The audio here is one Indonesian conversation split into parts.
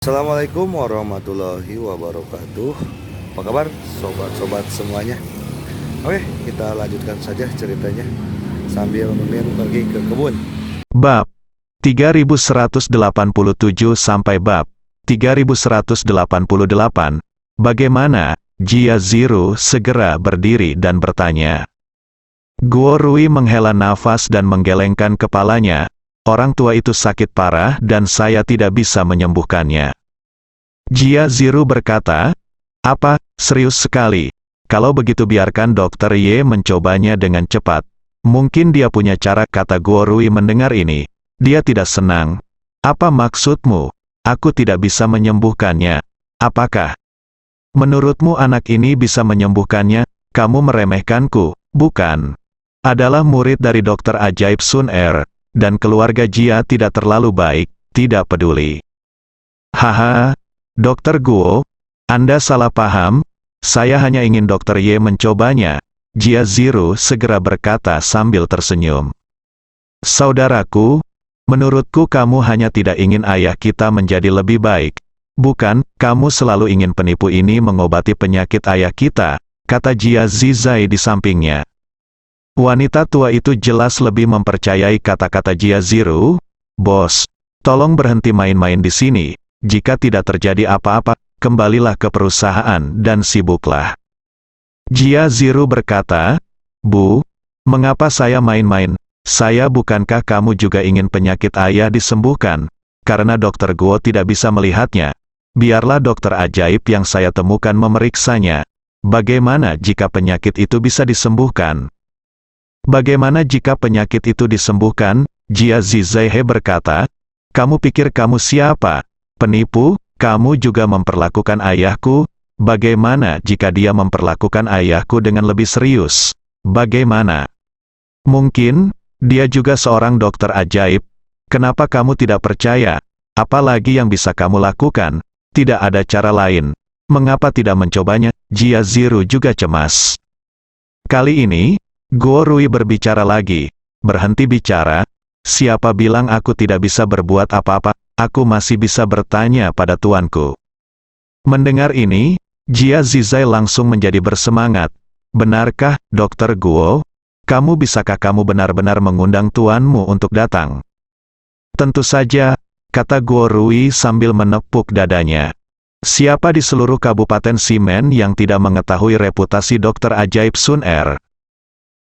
Assalamualaikum warahmatullahi wabarakatuh. Apa kabar sobat-sobat semuanya? Oke, kita lanjutkan saja ceritanya sambil Mimin pergi ke kebun. Bab 3187 sampai bab 3188. Bagaimana? Jia Ziru segera berdiri dan bertanya. Guo Rui menghela nafas dan menggelengkan kepalanya. Orang tua itu sakit parah dan saya tidak bisa menyembuhkannya. Jia Ziru berkata, "Apa, serius sekali? Kalau begitu biarkan Dokter Ye mencobanya dengan cepat. Mungkin dia punya cara," kata Guo Rui mendengar ini. Dia tidak senang. "Apa maksudmu? Aku tidak bisa menyembuhkannya. Apakah menurutmu anak ini bisa menyembuhkannya? Kamu meremehkanku, bukan? Adalah murid dari dokter ajaib Sun Er, dan keluarga Jia tidak terlalu baik, tidak peduli." "Haha, Dokter Guo, Anda salah paham. Saya hanya ingin Dokter Ye mencobanya," Jia Ziru segera berkata sambil tersenyum. "Saudaraku, menurutku kamu hanya tidak ingin ayah kita menjadi lebih baik. Bukan, kamu selalu ingin penipu ini mengobati penyakit ayah kita," kata Jia Zizai di sampingnya. Wanita tua itu jelas lebih mempercayai kata-kata Jia Ziru. "Bos, tolong berhenti main-main di sini. Jika tidak terjadi apa-apa, kembalilah ke perusahaan dan sibuklah." Jia Ziru berkata, "Bu, mengapa saya main-main? Bukankah kamu juga ingin penyakit ayah disembuhkan? Karena Dokter Guo tidak bisa melihatnya. Biarlah dokter ajaib yang saya temukan memeriksanya. Bagaimana jika penyakit itu bisa disembuhkan?" "Bagaimana jika penyakit itu disembuhkan?" Jia Zizaihe berkata, "Kamu pikir kamu siapa? Penipu? Kamu juga memperlakukan ayahku. Bagaimana jika dia memperlakukan ayahku dengan lebih serius? Bagaimana? Mungkin dia juga seorang dokter ajaib. Kenapa kamu tidak percaya? Apalagi yang bisa kamu lakukan? Tidak ada cara lain. Mengapa tidak mencobanya?" Jia Ziru juga cemas. Kali ini, Guo Rui berbicara lagi. "Berhenti bicara. Siapa bilang aku tidak bisa berbuat apa-apa? Aku masih bisa bertanya pada tuanku." Mendengar ini, Jia Zizai langsung menjadi bersemangat. "Benarkah, Dokter Guo? Bisakah kamu benar-benar mengundang tuanmu untuk datang?" "Tentu saja," kata Guo Rui sambil menepuk dadanya. "Siapa di seluruh Kabupaten Simen yang tidak mengetahui reputasi dokter ajaib Sun Er?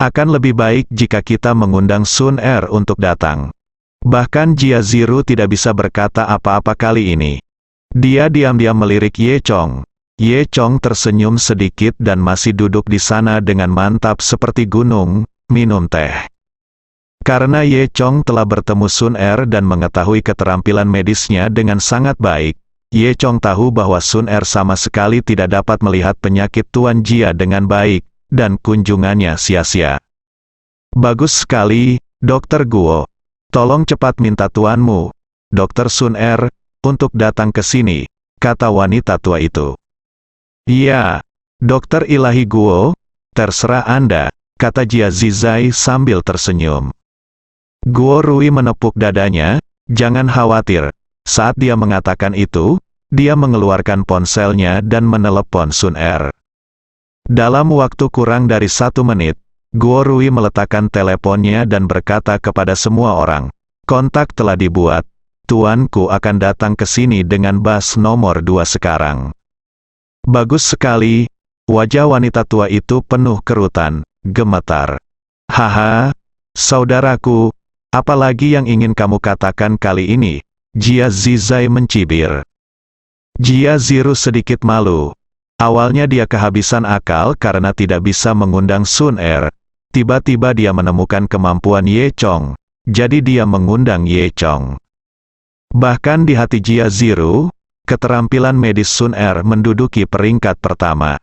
Akan lebih baik jika kita mengundang Sun Er untuk datang." Bahkan Jia Ziru tidak bisa berkata apa-apa kali ini. Dia diam-diam melirik Ye Chong. Ye Chong tersenyum sedikit dan masih duduk di sana dengan mantap seperti gunung, minum teh. Karena Ye Chong telah bertemu Sun Er dan mengetahui keterampilan medisnya dengan sangat baik, Ye Chong tahu bahwa Sun Er sama sekali tidak dapat melihat penyakit Tuan Jia dengan baik, dan kunjungannya sia-sia. "Bagus sekali, Dokter Guo. Tolong cepat minta tuanmu, Dokter Sun Er, untuk datang ke sini," kata wanita tua itu. "Iya, Dokter Ilahi Guo, terserah Anda," kata Jia Zizai sambil tersenyum. Guo Rui menepuk dadanya. Jangan khawatir. Saat dia mengatakan itu, dia mengeluarkan ponselnya dan menelepon Sun Er. Dalam waktu kurang dari 1 menit, Guo Rui meletakkan teleponnya dan berkata kepada semua orang, "Kontak telah dibuat. Tuanku akan datang ke sini dengan bus nomor 2 sekarang." "Bagus sekali." Wajah wanita tua itu penuh kerutan, gemetar. "Haha, saudaraku, apalagi yang ingin kamu katakan kali ini?" Jia Zizai mencibir. Jia Ziru sedikit malu. Awalnya dia kehabisan akal karena tidak bisa mengundang Sun Er. Tiba-tiba dia menemukan kemampuan Ye Chong, jadi dia mengundang Ye Chong. Bahkan di hati Jia Ziru, keterampilan medis Sun Er menduduki peringkat pertama.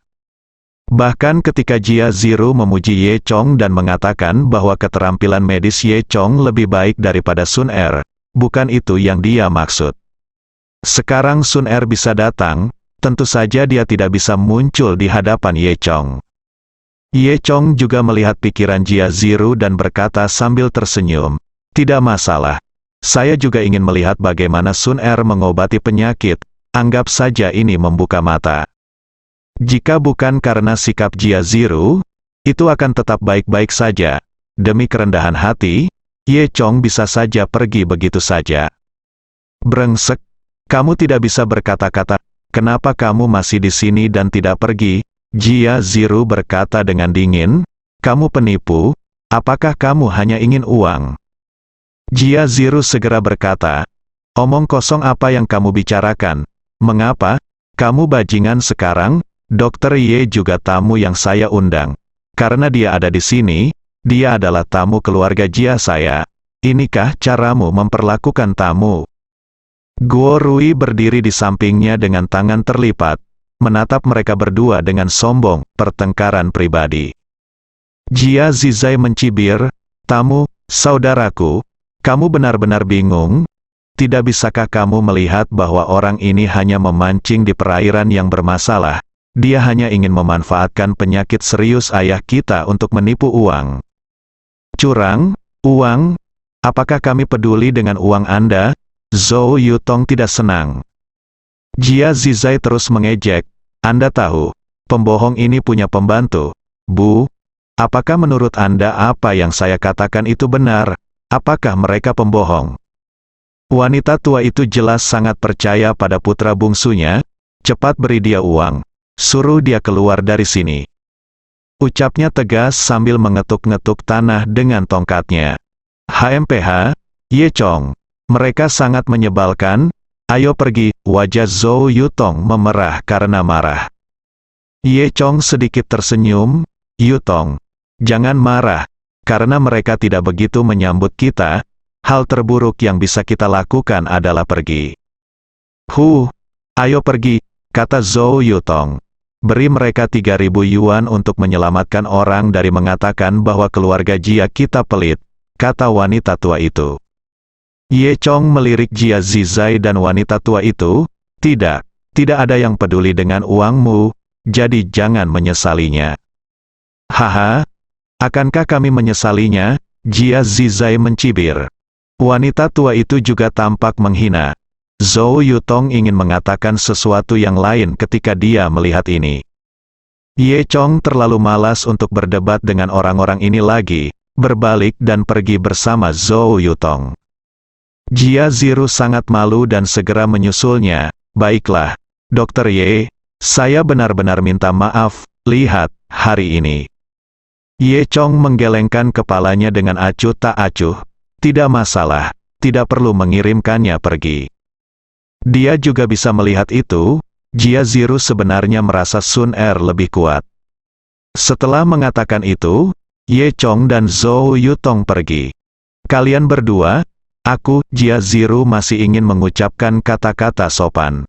Bahkan ketika Jia Ziru memuji Ye Chong dan mengatakan bahwa keterampilan medis Ye Chong lebih baik daripada Sun Er, bukan itu yang dia maksud. Sekarang Sun Er bisa datang, tentu saja dia tidak bisa muncul di hadapan Ye Chong. Ye Chong juga melihat pikiran Jia Ziru dan berkata sambil tersenyum, "Tidak masalah. Saya juga ingin melihat bagaimana Sun Er mengobati penyakit, anggap saja ini membuka mata. Jika bukan karena sikap Jia Ziru, itu akan tetap baik-baik saja. Demi kerendahan hati, Ye Chong bisa saja pergi begitu saja. Brengsek, kamu tidak bisa berkata-kata, kenapa kamu masih di sini dan tidak pergi? Jia Ziru berkata dengan dingin, kamu penipu, apakah kamu hanya ingin uang? Jia Ziru segera berkata, omong kosong apa yang kamu bicarakan? Mengapa? Kamu bajingan sekarang? Dokter Ye juga tamu yang saya undang. Karena dia ada di sini, dia adalah tamu keluarga Jia saya. Inikah caramu memperlakukan tamu? Guo Rui berdiri di sampingnya dengan tangan terlipat, menatap mereka berdua dengan sombong, pertengkaran pribadi. Jia Zizai mencibir, tamu, saudaraku, kamu benar-benar bingung? Tidak bisakah kamu melihat bahwa orang ini hanya memancing di perairan yang bermasalah? Dia hanya ingin memanfaatkan penyakit serius ayah kita untuk menipu uang. Curang? Uang? Apakah kami peduli dengan uang Anda? Zhou Yutong tidak senang. Jia Zizai terus mengejek, Anda tahu, pembohong ini punya pembantu. Bu, apakah menurut Anda apa yang saya katakan itu benar? Apakah mereka pembohong? Wanita tua itu jelas sangat percaya pada putra bungsunya. Cepat beri dia uang. Suruh dia keluar dari sini. Ucapnya tegas sambil mengetuk-ngetuk tanah dengan tongkatnya. HMPH, Ye Chong. Mereka sangat menyebalkan. Ayo pergi. Wajah Zhou Yutong memerah karena marah. Ye Chong sedikit tersenyum. Yutong, jangan marah. Karena mereka tidak begitu menyambut kita, hal terburuk yang bisa kita lakukan adalah pergi. Ayo pergi, kata Zhou Yutong. Beri mereka 3.000 yuan untuk menyelamatkan orang dari mengatakan bahwa keluarga Jia kita pelit, kata wanita tua itu. Ye Chong melirik Jia Zizai dan wanita tua itu, tidak ada yang peduli dengan uangmu, jadi jangan menyesalinya. Haha, akankah kami menyesalinya? Jia Zizai mencibir. Wanita tua itu juga tampak menghina. Zhou Yutong ingin mengatakan sesuatu yang lain ketika dia melihat ini. Ye Chong terlalu malas untuk berdebat dengan orang-orang ini lagi, berbalik dan pergi bersama Zhou Yutong. Jia Ziru sangat malu dan segera menyusulnya. Baiklah, Dokter Ye, saya benar-benar minta maaf, lihat, hari ini. Ye Chong menggelengkan kepalanya dengan acuh tak acuh. Tidak masalah, tidak perlu mengirimkannya pergi. Dia juga bisa melihat itu, Jia Ziru sebenarnya merasa Sun Er lebih kuat. Setelah mengatakan itu, Ye Chong dan Zhou Yutong pergi. Kalian berdua, aku, Jia Ziru masih ingin mengucapkan kata-kata sopan.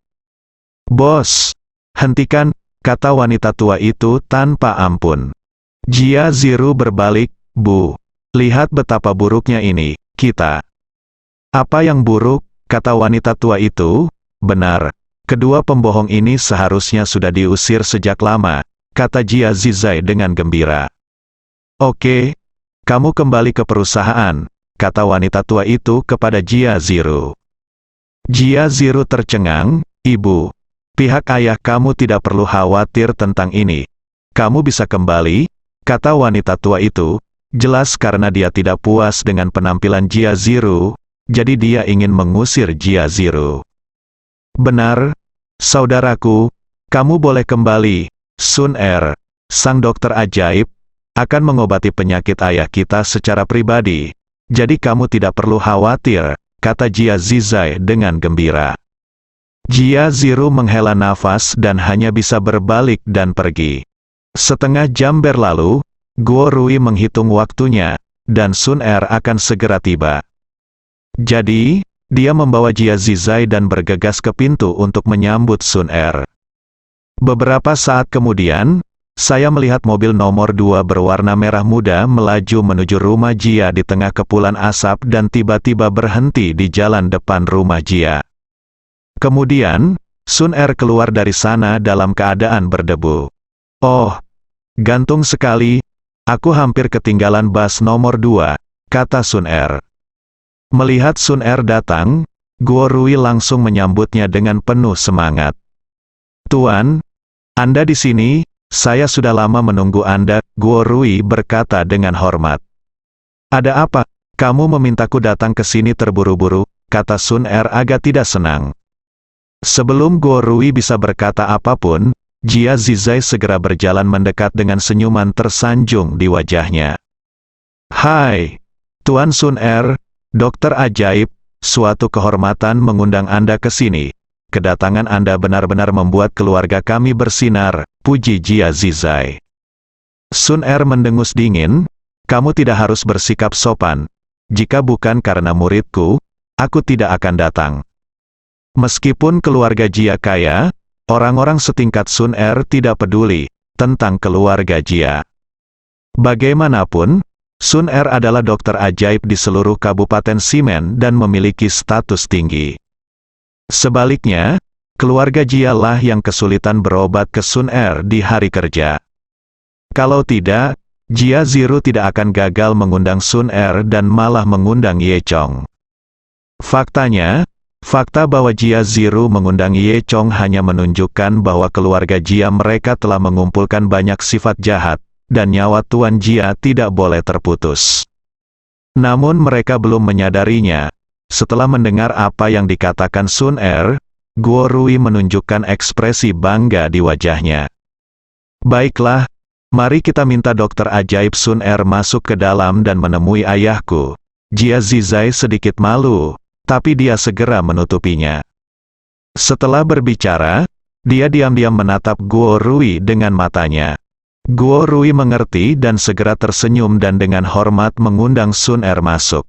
Bos, hentikan, kata wanita tua itu tanpa ampun. Jia Ziru berbalik, Bu, lihat betapa buruknya ini, kita. Apa yang buruk, kata wanita tua itu, benar, kedua pembohong ini seharusnya sudah diusir sejak lama, kata Jia Zizai dengan gembira. Oke, kamu kembali ke perusahaan, kata wanita tua itu kepada Jia Ziru. Jia Ziru tercengang, Ibu, pihak ayah kamu tidak perlu khawatir tentang ini. Kamu bisa kembali, kata wanita tua itu, jelas karena dia tidak puas dengan penampilan Jia Ziru, jadi dia ingin mengusir Jia Ziru. Benar, saudaraku, kamu boleh kembali. Sun Er, sang dokter ajaib, akan mengobati penyakit ayah kita secara pribadi, jadi kamu tidak perlu khawatir, kata Jia Zizai dengan gembira. Jia Ziru menghela nafas dan hanya bisa berbalik dan pergi. Setengah jam berlalu, Guo Rui menghitung waktunya, dan Sun Er akan segera tiba. Jadi, dia membawa Jia Zizai dan bergegas ke pintu untuk menyambut Sun Er. Beberapa saat kemudian, saya melihat mobil nomor 2 berwarna merah muda melaju menuju rumah Jia di tengah kepulan asap dan tiba-tiba berhenti di jalan depan rumah Jia. Kemudian, Sun Er keluar dari sana dalam keadaan berdebu. Oh, gantung sekali. Aku hampir ketinggalan bus nomor 2, kata Sun Er. Melihat Sun Er datang, Guo Rui langsung menyambutnya dengan penuh semangat. "Tuan, Anda di sini, saya sudah lama menunggu Anda," Guo Rui berkata dengan hormat. "Ada apa? Kamu memintaku datang ke sini terburu-buru," kata Sun Er agak tidak senang. Sebelum Guo Rui bisa berkata apapun, Jia Zizai segera berjalan mendekat dengan senyuman tersanjung di wajahnya. "Hai, Tuan Sun Er, dokter ajaib, suatu kehormatan mengundang Anda ke sini. Kedatangan Anda benar-benar membuat keluarga kami bersinar," puji Jia Zizai. Sun Er mendengus dingin, "Kamu tidak harus bersikap sopan. Jika bukan karena muridku, aku tidak akan datang." Meskipun keluarga Jia kaya, orang-orang setingkat Sun Er tidak peduli tentang keluarga Jia. Bagaimanapun, Sun Er adalah dokter ajaib di seluruh Kabupaten Ximen dan memiliki status tinggi. Sebaliknya, keluarga Jia lah yang kesulitan berobat ke Sun Er di hari kerja. Kalau tidak, Jia Ziru tidak akan gagal mengundang Sun Er dan malah mengundang Ye Chong. Faktanya, fakta bahwa Jia Ziru mengundang Ye Chong hanya menunjukkan bahwa keluarga Jia mereka telah mengumpulkan banyak sifat jahat, dan nyawa Tuan Jia tidak boleh terputus. Namun mereka belum menyadarinya. Setelah mendengar apa yang dikatakan Sun Er, Guo Rui menunjukkan ekspresi bangga di wajahnya. "Baiklah, mari kita minta dokter ajaib Sun Er masuk ke dalam dan menemui ayahku." Jia Zizai sedikit malu, tapi dia segera menutupinya. Setelah berbicara, dia diam-diam menatap Guo Rui dengan matanya. Guo Rui mengerti dan segera tersenyum dan dengan hormat mengundang Sun Er masuk.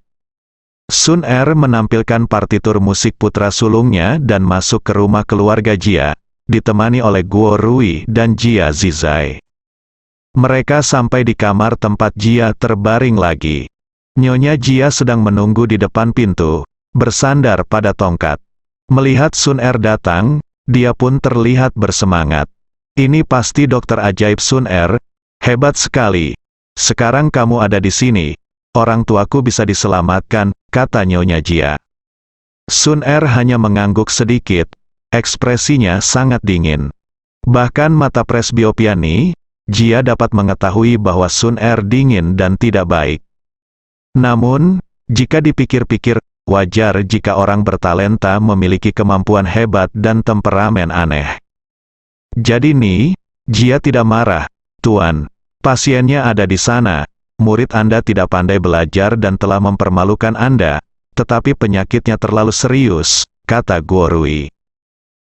Sun Er menampilkan partitur musik putra sulungnya dan masuk ke rumah keluarga Jia, ditemani oleh Guo Rui dan Jia Zizai. Mereka sampai di kamar tempat Jia terbaring lagi. Nyonya Jia sedang menunggu di depan pintu, bersandar pada tongkat. Melihat Sun Er datang, dia pun terlihat bersemangat. "Ini pasti dokter ajaib Sun Er, hebat sekali. Sekarang kamu ada di sini, orang tuaku bisa diselamatkan," kata Nyonya Jia. Sun Er hanya mengangguk sedikit, ekspresinya sangat dingin. Bahkan mata presbiopiani, Jia dapat mengetahui bahwa Sun Er dingin dan tidak baik. Namun, jika dipikir-pikir, wajar jika orang bertalenta memiliki kemampuan hebat dan temperamen aneh. "Jadi nih, Jia tidak marah, Tuan. Pasiennya ada di sana. Murid Anda tidak pandai belajar dan telah mempermalukan Anda, tetapi penyakitnya terlalu serius," kata Guo Rui.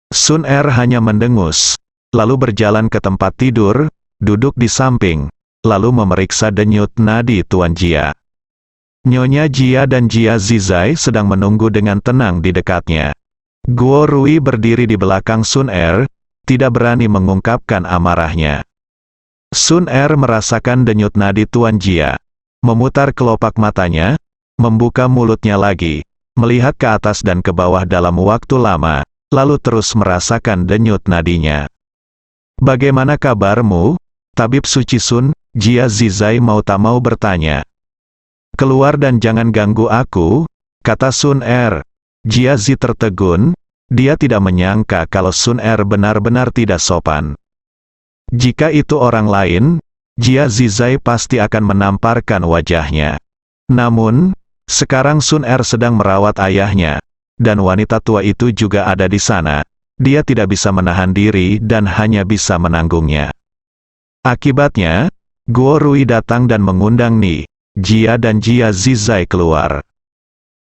Sun Er hanya mendengus, lalu berjalan ke tempat tidur, duduk di samping, lalu memeriksa denyut nadi Tuan Jia. Nyonya Jia dan Jia Zizai sedang menunggu dengan tenang di dekatnya. Guo Rui berdiri di belakang Sun Er, tidak berani mengungkapkan amarahnya. Sun Er merasakan denyut nadi Tuan Jia, memutar kelopak matanya, membuka mulutnya lagi, melihat ke atas dan ke bawah dalam waktu lama, lalu terus merasakan denyut nadinya. "Bagaimana kabarmu, Tabib Suci Sun?" Jia Zizai mau tak mau bertanya. "Keluar dan jangan ganggu aku," kata Sun Er. Jia Zi tertegun, dia tidak menyangka kalau Sun Er benar-benar tidak sopan. Jika itu orang lain, Jia Zizai pasti akan menamparkan wajahnya. Namun, sekarang Sun Er sedang merawat ayahnya, dan wanita tua itu juga ada di sana. Dia tidak bisa menahan diri dan hanya bisa menanggungnya. Akibatnya, Guo Rui datang dan mengundang Ni, Jia dan Jia Zizai keluar.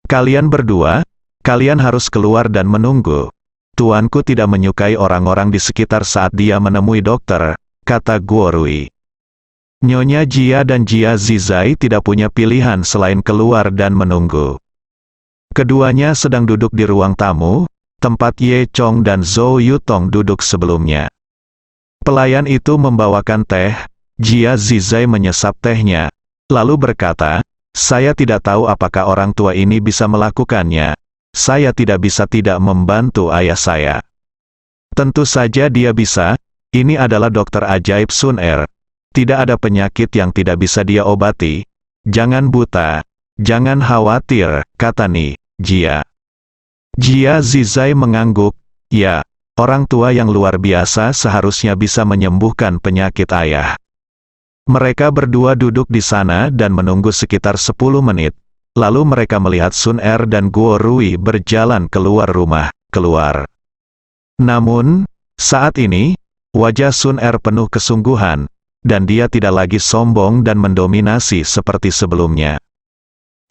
"Kalian berdua, kalian harus keluar dan menunggu. Tuanku tidak menyukai orang-orang di sekitar saat dia menemui dokter," kata Guo Rui. Nyonya Jia dan Jia Zizai tidak punya pilihan selain keluar dan menunggu. Keduanya sedang duduk di ruang tamu, tempat Ye Chong dan Zhou Yutong duduk sebelumnya. Pelayan itu membawakan teh, Jia Zizai menyesap tehnya, lalu berkata, "Saya tidak tahu apakah orang tua ini bisa melakukannya. Saya tidak bisa tidak membantu ayah saya." "Tentu saja dia bisa, ini adalah dokter ajaib Sun Er. Tidak ada penyakit yang tidak bisa dia obati. Jangan buta, jangan khawatir," kata Ni, Jia. Jia Zizai mengangguk, ya, orang tua yang luar biasa seharusnya bisa menyembuhkan penyakit ayah. Mereka berdua duduk di sana dan menunggu sekitar 10 menit. Lalu mereka melihat Sun Er dan Guo Rui berjalan keluar rumah, keluar. Namun, saat ini, wajah Sun Er penuh kesungguhan, dan dia tidak lagi sombong dan mendominasi seperti sebelumnya.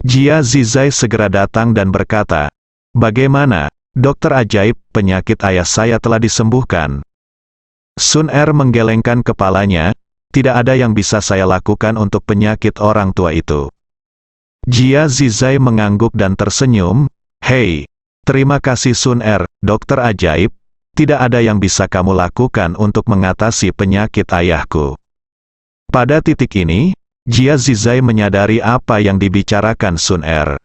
Jia Zizai segera datang dan berkata, "Bagaimana, dokter ajaib, penyakit ayah saya telah disembuhkan?" Sun Er menggelengkan kepalanya, tidak ada yang bisa saya lakukan untuk penyakit orang tua itu. Jia Zizai mengangguk dan tersenyum, "Hei, terima kasih Sun Er, dokter ajaib, tidak ada yang bisa kamu lakukan untuk mengatasi penyakit ayahku." Pada titik ini, Jia Zizai menyadari apa yang dibicarakan Sun Er.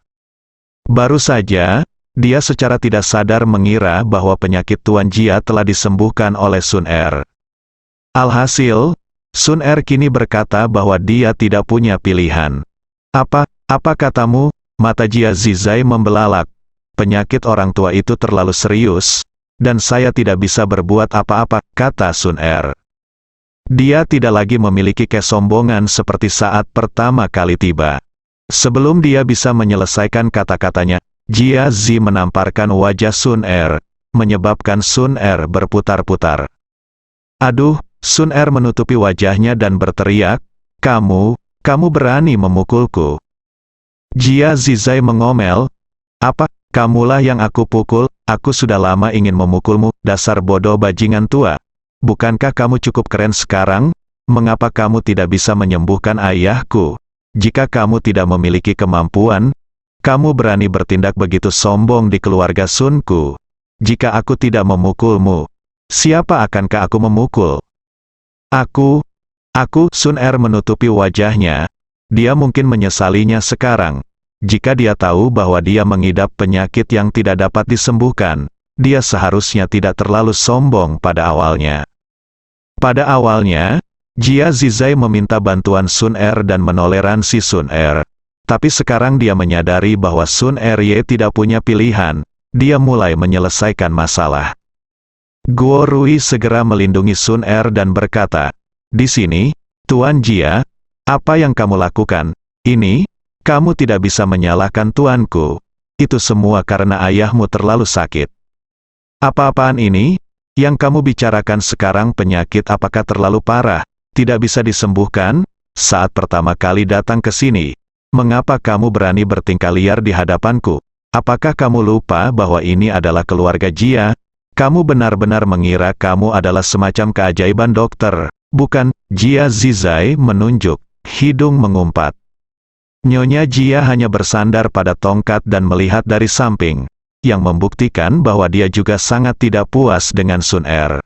Baru saja, dia secara tidak sadar mengira bahwa penyakit Tuan Jia telah disembuhkan oleh Sun Er. Alhasil, Sun Er kini berkata bahwa dia tidak punya pilihan. Apa katamu? Mata Jia Zizai membelalak. Penyakit orang tua itu terlalu serius, dan saya tidak bisa berbuat apa-apa, kata Sun Er. Dia tidak lagi memiliki kesombongan seperti saat pertama kali tiba. Sebelum dia bisa menyelesaikan kata-katanya, Jia Zi menamparkan wajah Sun Er, menyebabkan Sun Er berputar-putar. Aduh, Sun Er menutupi wajahnya dan berteriak, kamu berani memukulku. Jia Zizai mengomel, "Apa, kamulah yang aku pukul? Aku sudah lama ingin memukulmu, dasar bodoh bajingan tua. Bukankah kamu cukup keren sekarang? Mengapa kamu tidak bisa menyembuhkan ayahku? Jika kamu tidak memiliki kemampuan, kamu berani bertindak begitu sombong di keluarga Sunku. Jika aku tidak memukulmu, siapa akankah aku memukul?" Aku, Sun Er menutupi wajahnya. Dia mungkin menyesalinya sekarang. Jika dia tahu bahwa dia mengidap penyakit yang tidak dapat disembuhkan, dia seharusnya tidak terlalu sombong pada awalnya. Pada awalnya, Jia Zizai meminta bantuan Sun Er dan menoleransi Sun Er. Tapi sekarang dia menyadari bahwa Sun Er tidak punya pilihan, dia mulai menyelesaikan masalah. Guo Rui segera melindungi Sun Er dan berkata, "Di sini, Tuan Jia, apa yang kamu lakukan? Ini, kamu tidak bisa menyalahkan tuanku. Itu semua karena ayahmu terlalu sakit." "Apa-apaan ini? Yang kamu bicarakan sekarang penyakit apakah terlalu parah? Tidak bisa disembuhkan? Saat pertama kali datang ke sini, mengapa kamu berani bertingkah liar di hadapanku? Apakah kamu lupa bahwa ini adalah keluarga Jia? Kamu benar-benar mengira kamu adalah semacam keajaiban dokter, bukan?" Jia Zizai menunjuk, hidung mengumpat. Nyonya Jia hanya bersandar pada tongkat dan melihat dari samping, yang membuktikan bahwa dia juga sangat tidak puas dengan Sun Er.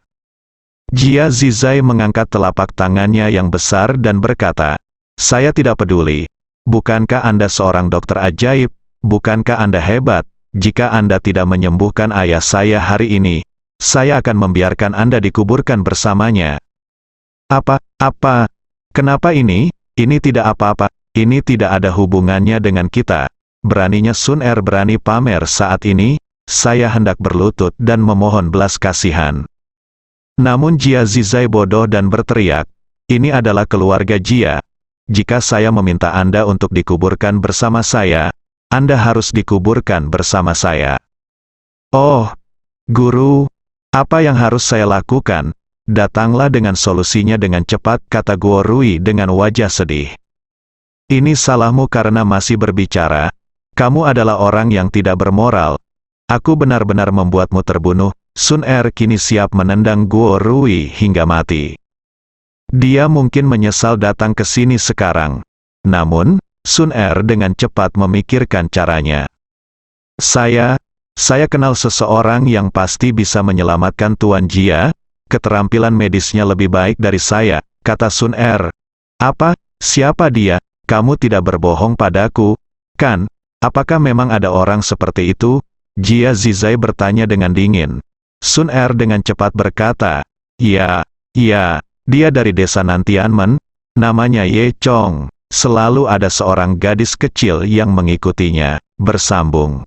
Jia Zizai mengangkat telapak tangannya yang besar dan berkata, "Saya tidak peduli. Bukankah Anda seorang dokter ajaib? Bukankah Anda hebat? Jika Anda tidak menyembuhkan ayah saya hari ini, saya akan membiarkan Anda dikuburkan bersamanya." Apa? Kenapa ini? Ini tidak apa-apa. Ini tidak ada hubungannya dengan kita. Beraninya Sun Er berani pamer saat ini, saya hendak berlutut dan memohon belas kasihan. Namun Jia Zizai bodoh dan berteriak, "Ini adalah keluarga Jia. Jika saya meminta Anda untuk dikuburkan bersama saya, Anda harus dikuburkan bersama saya." "Oh, Guru, apa yang harus saya lakukan? Datanglah dengan solusinya dengan cepat," kata Guo Rui dengan wajah sedih. "Ini salahmu karena masih berbicara. Kamu adalah orang yang tidak bermoral. Aku benar-benar membuatmu terbunuh." Sun Er kini siap menendang Guo Rui hingga mati. Dia mungkin menyesal datang ke sini sekarang. Namun, Sun Er dengan cepat memikirkan caranya. Saya kenal seseorang yang pasti bisa menyelamatkan Tuan Jia. Keterampilan medisnya lebih baik dari saya," kata Sun Er. "Apa? Siapa dia? Kamu tidak berbohong padaku, kan? Apakah memang ada orang seperti itu?" Jia Zizai bertanya dengan dingin. Sun Er dengan cepat berkata, Ya, dia dari desa Nantianmen, namanya Ye Chong. Selalu ada seorang gadis kecil yang mengikutinya," bersambung.